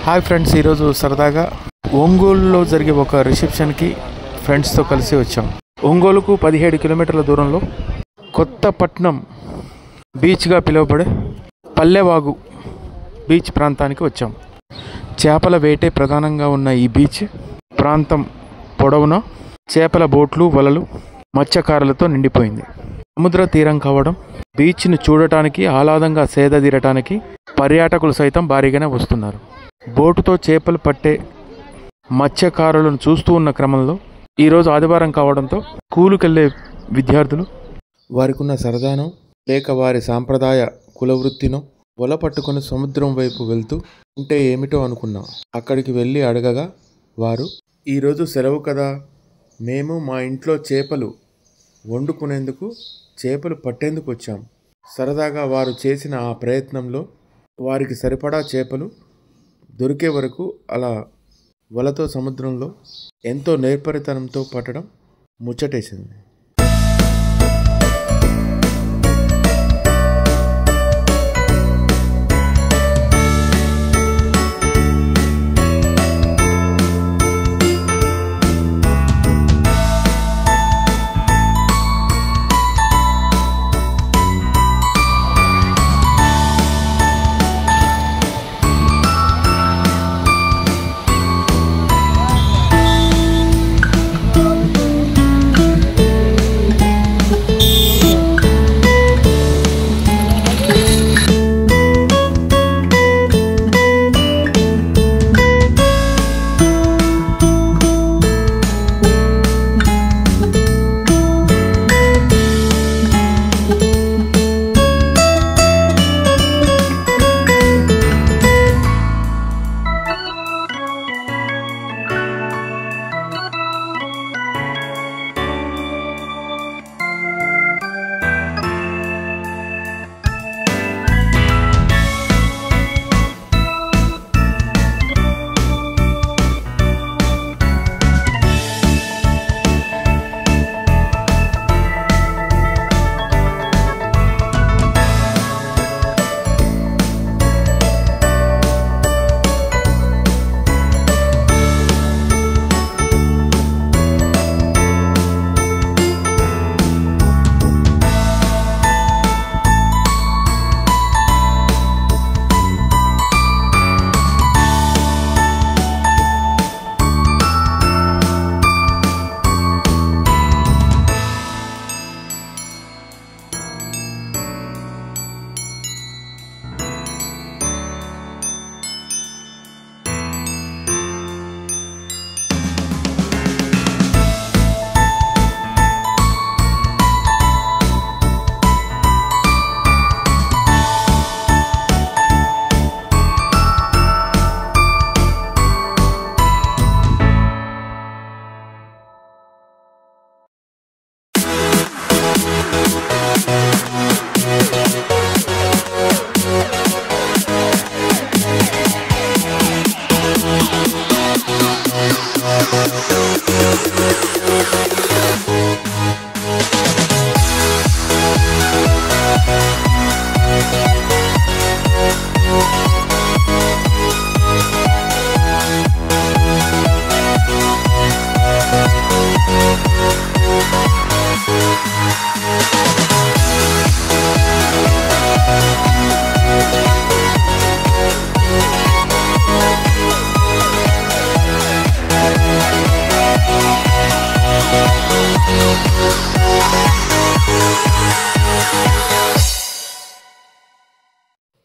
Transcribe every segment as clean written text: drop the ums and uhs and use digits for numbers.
Hi friends, ఈరోజు సరదాగా ఒంగోలులో జరిగే ఒక రిసెప్షన్కి ఫ్రెండ్స్తో కలిసి వచ్చాం. ఒంగోలుకు 17 కిలోమీటర్ల దూరంలో కొత్తపట్నం బీచ్గా పిలువబడే పల్లెవాగు బీచ్ ప్రాంతానికి వచ్చాం. చేపల వేటే ప్రధానంగా ఉన్న ఈ బీచ్ ప్రాంతం పొడవునా చేపల బోట్లు, వలలు, మత్స్యకారులతో నిండిపోయింది. సముద్ర తీరం కావడం బీచ్ను చూడటానికి, ఆహ్లాదంగా సేదతీరటానికి పర్యాటకులు సైతం భారీగానే వస్తున్నారు. బోటుతో చేపలు పట్టే మత్స్యకారులను చూస్తూ ఉన్న క్రమంలో ఈరోజు ఆదివారం కావడంతో స్కూలుకెళ్ళే విద్యార్థులు వారికి ఉన్న సరదానో లేక వారి సాంప్రదాయ కులవృత్తినో వల పట్టుకొని సముద్రం వైపు వెళ్తూ ఉంటే ఏమిటో అనుకున్నాం. అక్కడికి వెళ్ళి అడగగా వారు, ఈరోజు సెలవు కదా, మేము మా ఇంట్లో చేపలు వండుకునేందుకు, చేపలు పట్టేందుకు వచ్చాం. సరదాగా వారు చేసిన ఆ ప్రయత్నంలో వారికి సరిపడా చేపలు దొరికే వరకు అలా వలతో సముద్రంలో ఎంతో నేర్పరితనంతో పట్టడం ముచ్చటేసింది.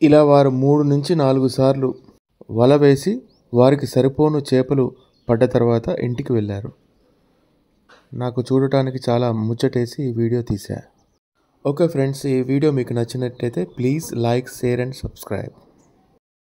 ఇలా వారు 3 నుంచి 4 సార్లు వల వేసి వారికి సరిపోను చేపలు పడ్డ తర్వాత ఇంటికి వెళ్ళారు. నాకు చూడటానికి చాలా ముచ్చటేసి ఈ వీడియో తీశా. ఓకే ఫ్రెండ్స్, ఈ వీడియో మీకు నచ్చినట్లయితే please like, share and subscribe.